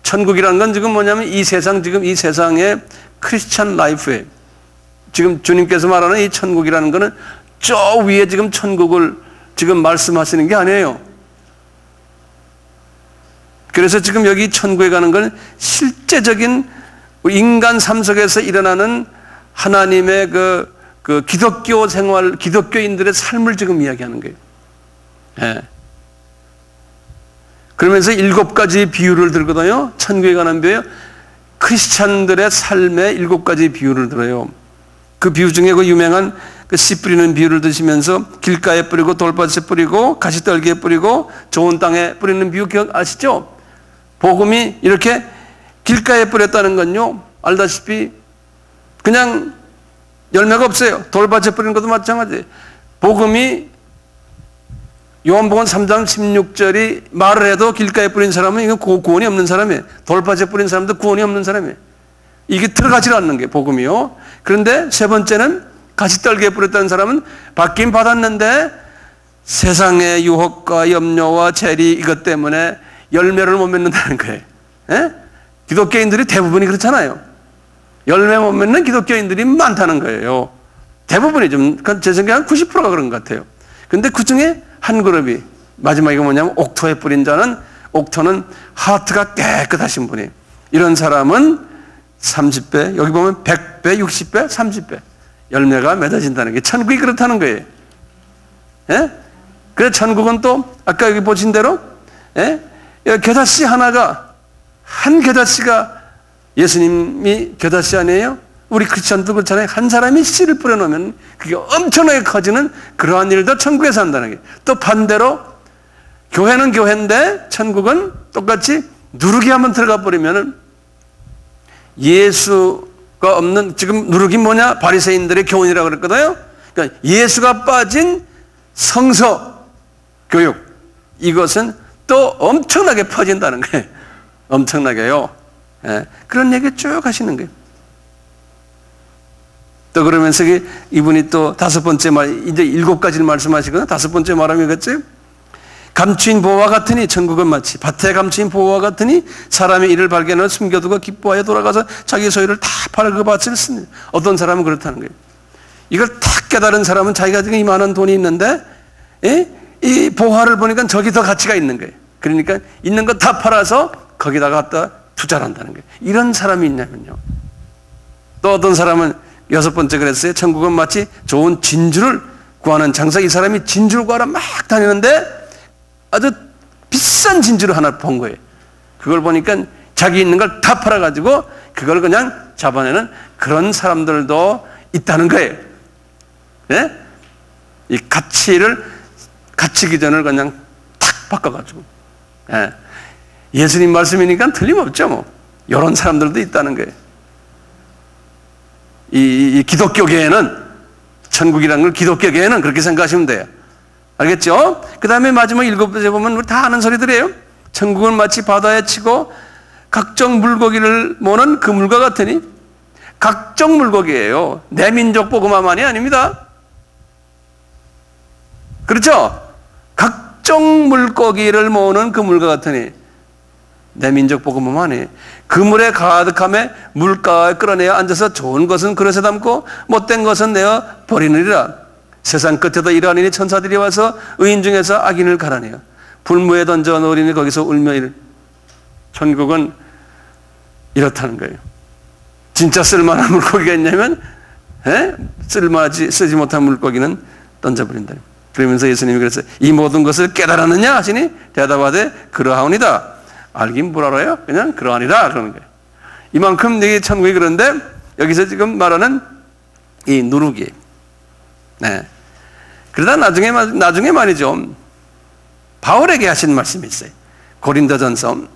천국이라는 건 지금 뭐냐면 이 세상의 크리스찬 라이프에 지금 주님께서 말하는 이 천국이라는 거는 저 위에 지금 천국을 지금 말씀하시는 게 아니에요. 그래서 지금 여기 천국에 가는 건 실제적인 인간 삶 속에서 일어나는 하나님의 그 기독교 생활, 기독교인들의 삶을 지금 이야기하는 거예요. 예. 그러면서 7가지 비유를 들거든요. 천국에 관한 비유예요. 크리스찬들의 삶의 7가지 비유를 들어요. 그 비유 중에 그 유명한 그 씨 뿌리는 비유를 드시면서 길가에 뿌리고 돌밭에 뿌리고 가시떨기에 뿌리고 좋은 땅에 뿌리는 비유 기억 아시죠? 복음이 이렇게 길가에 뿌렸다는 건요, 알다시피 그냥 열매가 없어요. 돌밭에 뿌리는 것도 마찬가지예요. 복음이 요한복음 3장 16절이 말을 해도 길가에 뿌린 사람은 이건 구원이 없는 사람이에요. 돌밭에 뿌린 사람도 구원이 없는 사람이에요. 이게 들어가지 않는 게 복음이요. 그런데 세 번째는 가시떨기에 뿌렸다는 사람은 받긴 받았는데 세상의 유혹과 염려와 재리 이것 때문에 열매를 못 맺는다는 거예요. 예? 기독교인들이 대부분이 그렇잖아요. 열매 못 맺는 기독교인들이 많다는 거예요. 대부분이 제 생각에 한 90%가 그런 것 같아요. 근데 그 중에 한 그룹이, 마지막에 뭐냐면 옥토에 뿌린 자는, 옥토는 하트가 깨끗하신 분이, 이런 사람은 30배, 여기 보면 100배, 60배, 30배 열매가 맺어진다는 게 천국이 그렇다는 거예요. 예? 그래서 천국은 또 아까 여기 보신 대로 겨자씨 하나가, 한 겨자씨가 예수님이 겨자씨 아니에요? 우리 크리스천도 그렇잖아요. 한 사람이 씨를 뿌려놓으면 그게 엄청나게 커지는 그러한 일도 천국에서 한다는 게. 또 반대로 교회는 교회인데 천국은 똑같이 누룩이 한번 들어가 버리면은 예수가 없는, 지금 누룩이 뭐냐? 바리새인들의 교훈이라고 그랬거든요. 그러니까 예수가 빠진 성서 교육, 이것은 또 엄청나게 퍼진다는 거예요. 엄청나게요. 예, 그런 얘기 쭉 하시는 거예요. 또 그러면서 이분이 또 5번째 말, 이제 7가지를 말씀하시거든요. 5번째 말하면 이거지. 감추인 보화와 같으니 천국은 마치 밭에 감추인 보화와 같으니 사람의 이를 발견하여 숨겨두고 기뻐하여 돌아가서 자기 소유를 다 팔아 그 밭을 씁니다. 어떤 사람은 그렇다는 거예요. 이걸 탁 깨달은 사람은 자기가 지금 이만한 돈이 있는데 이 보화를 보니까 저기 더 가치가 있는 거예요. 그러니까 있는 거 다 팔아서 거기다가 갖다 투자를 한다는 거예요. 이런 사람이 있냐면요. 또 어떤 사람은 6번째 그랬어요. 천국은 마치 좋은 진주를 구하는 장사. 이 사람이 진주를 구하러 막 다니는데 아주 비싼 진주를 하나 본 거예요. 그걸 보니까 자기 있는 걸 다 팔아가지고 그걸 그냥 잡아내는 그런 사람들도 있다는 거예요. 예? 이 가치 기준을 그냥 탁 바꿔가지고. 예. 예수님 말씀이니까 틀림없죠, 뭐. 이런 사람들도 있다는 거예요. 이 기독교계에는, 천국이라는 걸 기독교계에는 그렇게 생각하시면 돼요. 알겠죠? 그 다음에 마지막 7번째 보면 우리 다 아는 소리들이에요. 천국은 마치 바다에 치고 각종 물고기를 모는 그물과 같으니, 각종 물고기예요. 내 민족 복음화만이 아닙니다. 그렇죠? 각종 물고기를 모으는 그물과 같으니, 내 민족 복음화만이 그물에 가득함에 물가에 끌어내어 앉아서 좋은 것은 그릇에 담고 못된 것은 내어 버리느니라. 세상 끝에도 이러하니 천사들이 와서 의인 중에서 악인을 갈아내어 불무에 던져 놓으리니 거기서 울며 이르. 천국은 이렇다는 거예요. 진짜 쓸만한 물고기가 있냐면 쓰지 못한 물고기는 던져버린다. 그러면서 예수님이 그랬어요. 이 모든 것을 깨달았느냐 하시니 대답하되 그러하오니다. 알긴 뭘 알아요? 그냥 그러하니라 그러는 거예요. 이만큼 이게 천국이 그런데 여기서 지금 말하는 이 누룩이. 네. 그러다 나중에 말이죠. 바울에게 하신 말씀이 있어요. 고린도전서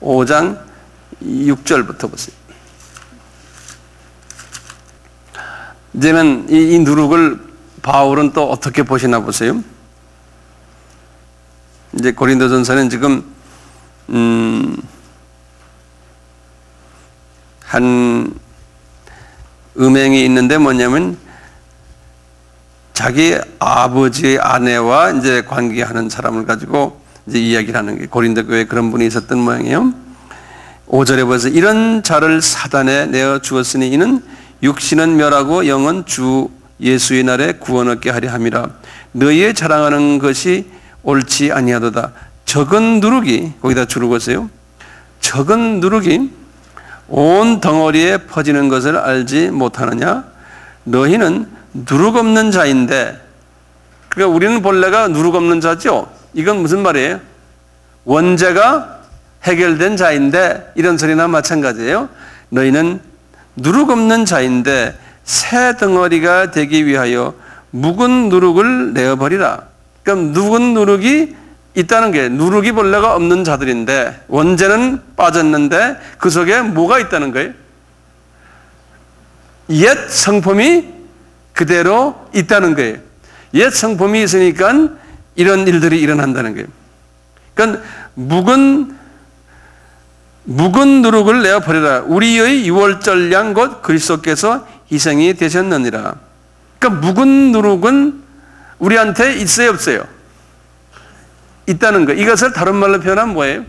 5장 6절부터 보세요. 이제는 이 누룩을 바울은 또 어떻게 보시나 보세요. 이제 고린도전서는 지금 한 음행이 있는데 뭐냐면 자기 아버지의 아내와 이제 관계하는 사람을 가지고 이제 이야기를 하는 게 고린도 교회에 그런 분이 있었던 모양이에요. 5절에 보면서 이런 자를 사단에 내어 주었으니 이는 육신은 멸하고 영은 주 예수의 날에 구원 얻게 하려 함이라. 너희의 자랑하는 것이 옳지 아니하도다. 적은 누룩이, 거기다 줄으고세요. 적은 누룩이 온 덩어리에 퍼지는 것을 알지 못하느냐? 너희는 누룩 없는 자인데, 그러니까 우리는 본래가 누룩 없는 자죠. 이건 무슨 말이에요? 원죄가 해결된 자인데 이런 소리나 마찬가지예요. 너희는 누룩 없는 자인데 새 덩어리가 되기 위하여 묵은 누룩을 내어버리라. 그럼 묵은 누룩이 있다는 게 누룩이 본래가 없는 자들인데 원죄는 빠졌는데 그 속에 뭐가 있다는 거예요? 옛 성품이 그대로 있다는 거예요. 옛 성품이 있으니까 이런 일들이 일어난다는 거예요. 그러니까 묵은 누룩을 내어버리라. 우리의 유월절 양 곧 그리스도께서 희생이 되셨느니라. 그러니까 묵은 누룩은 우리한테 있어요, 없어요? 있다는 거. 이것을 다른 말로 표현하면 뭐예요?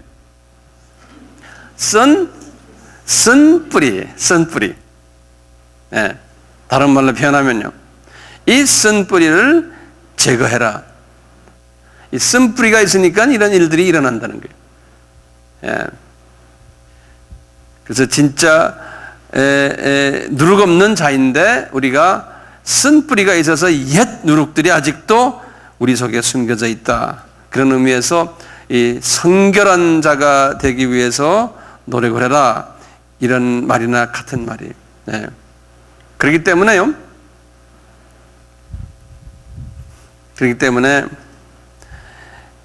쓴뿌리. 예, 다른 말로 표현하면요. 이 쓴뿌리를 제거해라. 이 쓴뿌리가 있으니까 이런 일들이 일어난다는 거예요. 예. 그래서 진짜 누룩 없는 자인데 우리가 쓴뿌리가 있어서 옛 누룩들이 아직도 우리 속에 숨겨져 있다. 그런 의미에서 이 성결한 자가 되기 위해서 노력을 해라. 이런 말이나 같은 말이에요. 네. 그렇기 때문에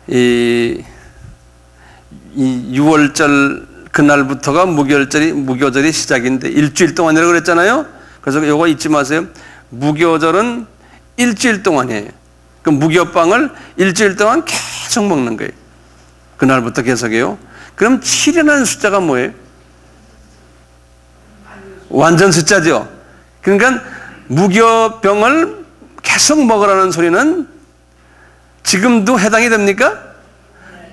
이 6월절 그날부터가 무교절이 시작인데 일주일 동안이라고 그랬잖아요. 그래서 이거 잊지 마세요. 무교절은 일주일 동안이에요. 그 무교빵을 일주일 동안 계속 먹는 거예요. 그날부터 계속해요. 그럼 7이라는 숫자가 뭐예요? 완전 숫자죠. 그러니까 무교병을 계속 먹으라는 소리는 지금도 해당이 됩니까?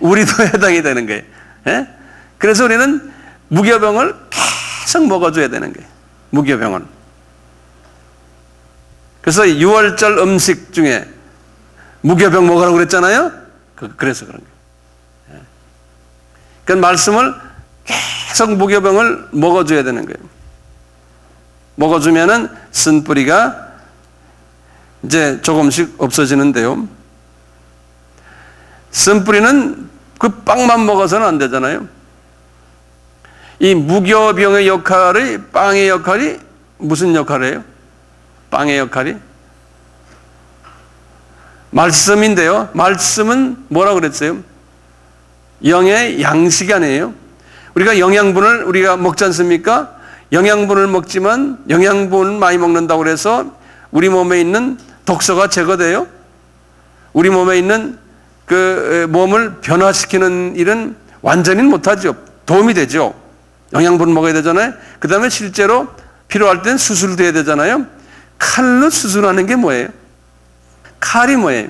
우리도 해당이 되는 거예요. 예? 그래서 우리는 무교병을 계속 먹어줘야 되는 거예요. 무교병은. 그래서 6월절 음식 중에 무교병 먹으라고 그랬잖아요. 그래서 그런 거예요. 그러니까 말씀을 계속 무교병을 먹어줘야 되는 거예요. 먹어주면은 쓴뿌리가 이제 조금씩 없어지는데요. 쓴뿌리는 그 빵만 먹어서는 안 되잖아요. 이 무교병의 빵의 역할이 무슨 역할이에요? 빵의 역할이? 말씀인데요. 말씀은 뭐라고 그랬어요? 영의 양식이 아니에요. 우리가 영양분을 우리가 먹지 않습니까? 영양분을 먹지만 영양분을 많이 먹는다고 해서 우리 몸에 있는 독소가 제거돼요. 우리 몸에 있는 그 몸을 변화시키는 일은 완전히 못하죠. 도움이 되죠. 영양분을 먹어야 되잖아요. 그 다음에 실제로 필요할 땐 수술도 해야 되잖아요. 칼로 수술하는 게 뭐예요? 칼이 뭐예요?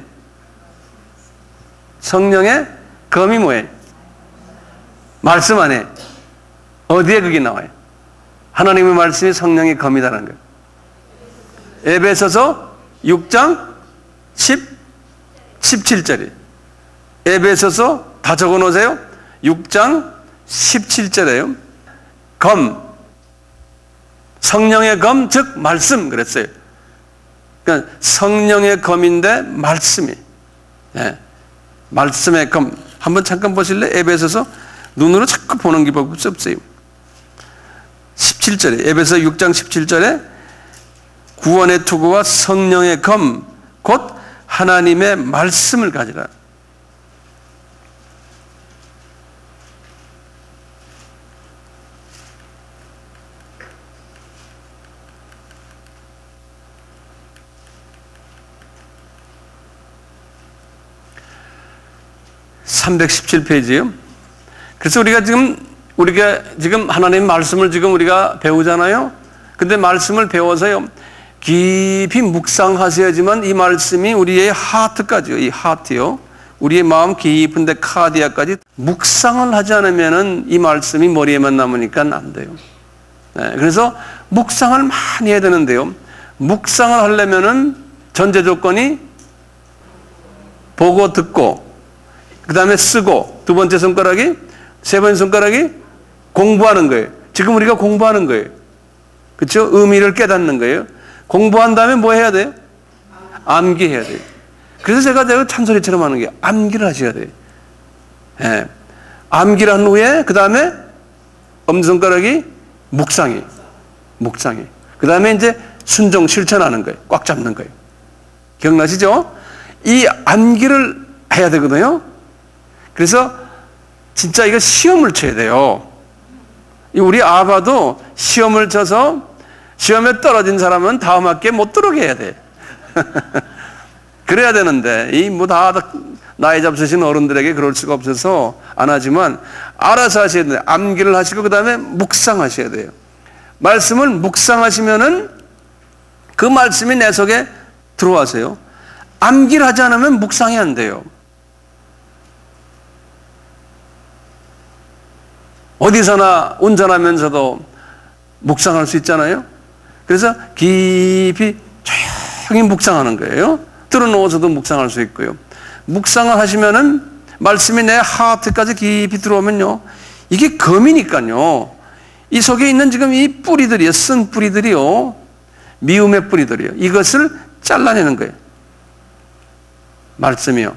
성령의 검이 뭐예요? 말씀 안에. 어디에 그게 나와요? 하나님의 말씀이 성령의 검이다라는 거예요. 에베소서 6장 17절이에요. 에베소서 다 적어 놓으세요. 6장 17절이에요. 검. 성령의 검, 즉 말씀 그랬어요. 그러니까 성령의 검인데 말씀이. 네. 말씀의 검. 한번 잠깐 보실래요? 에베소서 눈으로 자꾸 보는 게 법이 없어요. 17절에 에베소 6장 17절에 구원의 투구와 성령의 검 곧 하나님의 말씀을 가지라. (317페이지요) 그래서 우리가 지금 하나님 말씀을 지금 우리가 배우잖아요. 근데 말씀을 배워서요 깊이 묵상하셔야지만 이 말씀이 우리의 하트까지요, 이 하트요, 우리의 마음 깊은데 카디아까지 묵상을 하지 않으면은 이 말씀이 머리에만 남으니까 안 돼요. 네, 그래서 묵상을 많이 해야 되는데요. 묵상을 하려면은 전제 조건이 보고 듣고 그 다음에 쓰고 두 번째 손가락이 세 번째 손가락이 공부하는 거예요. 지금 우리가 공부하는 거예요. 그렇죠? 의미를 깨닫는 거예요. 공부한 다음에 뭐 해야 돼요? 암기해야 돼요. 그래서 제가 찬소리처럼 하는 게 암기를 하셔야 돼요. 예. 암기를 한 후에 그 다음에 엄지손가락이 묵상이. 그 다음에 이제 순종 실천하는 거예요. 꽉 잡는 거예요. 기억나시죠? 이 암기를 해야 되거든요. 그래서 진짜 이거 시험을 쳐야 돼요. 우리 아바도 시험을 쳐서 시험에 떨어진 사람은 다음 학기에 못 들어오게 해야 돼. 그래야 되는데 이 뭐 다 나이 잡수신 어른들에게 그럴 수가 없어서 안 하지만 알아서 하셔야 돼요. 암기를 하시고 그 다음에 묵상하셔야 돼요. 말씀을 묵상하시면은 그 말씀이 내 속에 들어와서요. 암기를 하지 않으면 묵상이 안 돼요. 어디서나 운전하면서도 묵상할 수 있잖아요. 그래서 깊이 조용히 묵상하는 거예요. 들어놓아서도 묵상할 수 있고요. 묵상을 하시면은 말씀이 내 하트까지 깊이 들어오면요. 이게 검이니까요. 이 속에 있는 지금 이 뿌리들이요. 쓴 뿌리들이요. 미움의 뿌리들이요. 이것을 잘라내는 거예요. 말씀이요.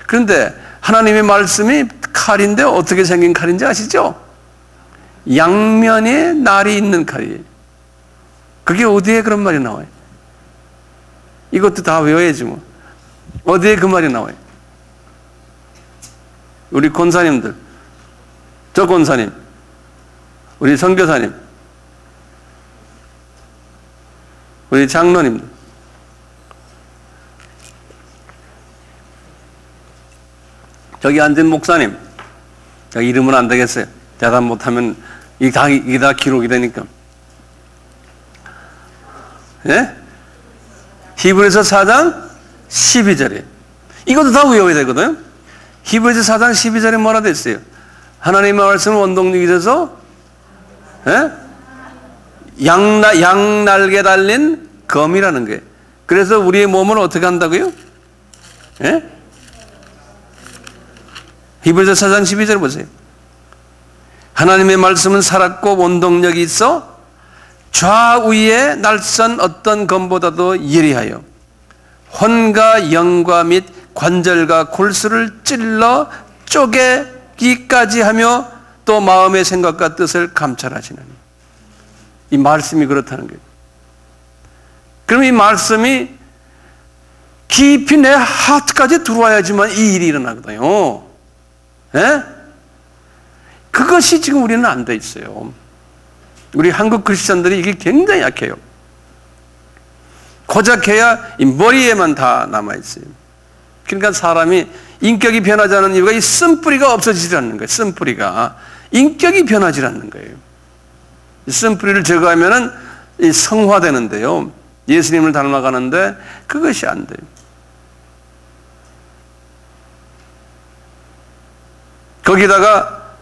그런데 하나님의 말씀이 칼인데 어떻게 생긴 칼인지 아시죠? 양면에 날이 있는 칼이에요. 그게 어디에 그런 말이 나와요? 이것도 다 외워야지 뭐. 어디에 그 말이 나와요? 우리 권사님들, 저 권사님, 우리 선교사님, 우리 장로님들, 저기 앉은 목사님, 저기 이름은 안 되겠어요. 대답 못하면 이게 다 기록이 되니까. 예? 히브리서 4장 12절에 이것도 다 외워야 되거든요. 히브리서 4장 12절에 뭐라 됐어요? 하나님의 말씀은 원동력이 돼서 예? 양날개 달린 검이라는 거예요. 그래서 우리의 몸을 어떻게 한다고요? 예? 히브리서 4장 12절 보세요. 하나님의 말씀은 살았고 원동력이 있어 좌우에 날선 어떤 검보다도 예리하여 혼과 영과 및 관절과 골수를 찔러 쪼개기까지 하며 또 마음의 생각과 뜻을 감찰하시는 이 말씀이 그렇다는 거예요. 그럼 이 말씀이 깊이 내 하트까지 들어와야지만 이 일이 일어나거든요. 예? 그것이 지금 우리는 안 돼 있어요. 우리 한국 크리스천들이 이게 굉장히 약해요. 고작 해야 이 머리에만 다 남아있어요. 그러니까 사람이 인격이 변하지 않는 이유가 이 쓴뿌리가 없어지지 않는 거예요. 쓴뿌리가. 인격이 변하지 않는 거예요. 이 쓴뿌리를 제거하면은 이 성화되는데요. 예수님을 닮아가는데 그것이 안 돼요. 거기다가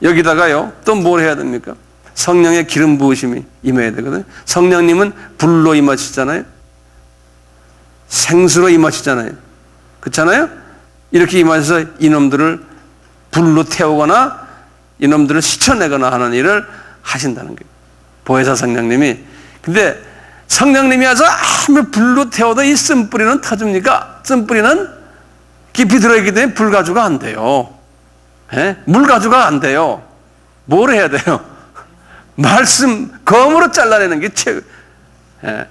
여기다가요 또 뭘 해야 됩니까? 성령의 기름 부으심이 임해야 되거든요. 성령님은 불로 임하시잖아요. 생수로 임하시잖아요. 그렇잖아요? 이렇게 임하셔서 이놈들을 불로 태우거나 이놈들을 씻어내거나 하는 일을 하신다는 거예요. 보혜사 성령님이. 근데 성령님이 와서 아무리 불로 태워도 이 쓴뿌리는 터집니까? 쓴뿌리는 깊이 들어있기 때문에 불 가주가 안 돼요. 예? 물 가주가 안 돼요. 뭘 해야 돼요? 말씀, 검으로 잘라내는 게 최고. 예.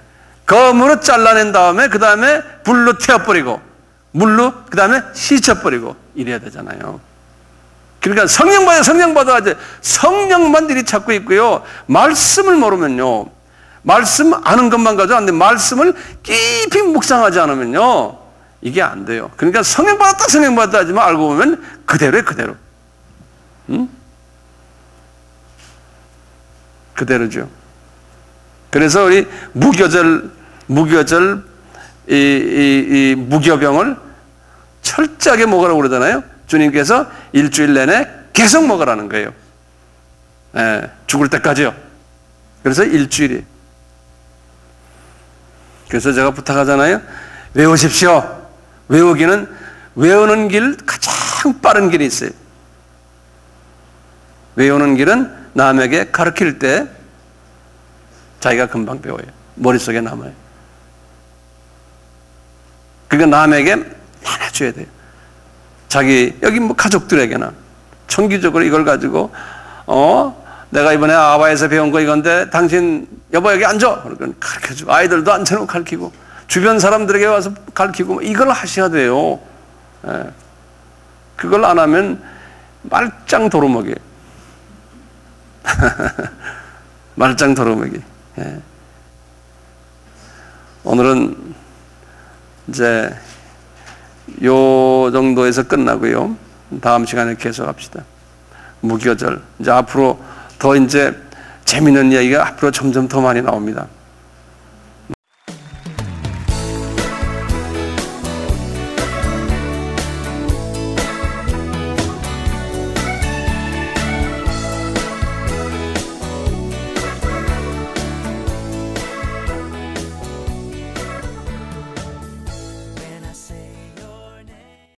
검으로 잘라낸 다음에, 그 다음에 불로 태워버리고, 물로, 그 다음에 씻어버리고, 이래야 되잖아요. 그러니까 성령 받아야 돼. 성령만 일이 찾고 있고요. 말씀을 모르면요. 말씀 아는 것만 가지고 안 돼. 말씀을 깊이 묵상하지 않으면요. 이게 안 돼요. 그러니까 성령 받았다 하지만 알고 보면 그대로예요, 그대로. 응? 그대로죠. 그래서 우리 무교절 이 무교병을 철저하게 먹으라고 그러잖아요. 주님께서 일주일 내내 계속 먹으라는 거예요. 예, 죽을 때까지요. 그래서 일주일이. 그래서 제가 부탁하잖아요. 외우십시오. 외우는 길 가장 빠른 길이 있어요. 외우는 길은 남에게 가르칠 때 자기가 금방 배워요. 머릿속에 남아요. 그러니까 남에게 나눠줘야 돼요. 자기 여기 뭐 가족들에게나 정기적으로 이걸 가지고 내가 이번에 아바에서 배운 거 이건데 당신 여보 여기 앉아. 그러니까 가르쳐주고 아이들도 앉혀놓고 가르치고 주변 사람들에게 와서 가르치고 이걸 하셔야 돼요. 예. 그걸 안 하면 말짱 도루묵이에요. 말짱 도루묵이. 예. 오늘은 이제 요 정도에서 끝나고요. 다음 시간에 계속합시다. 무교절. 이제 앞으로 더 이제 재미있는 이야기가 앞으로 점점 더 많이 나옵니다.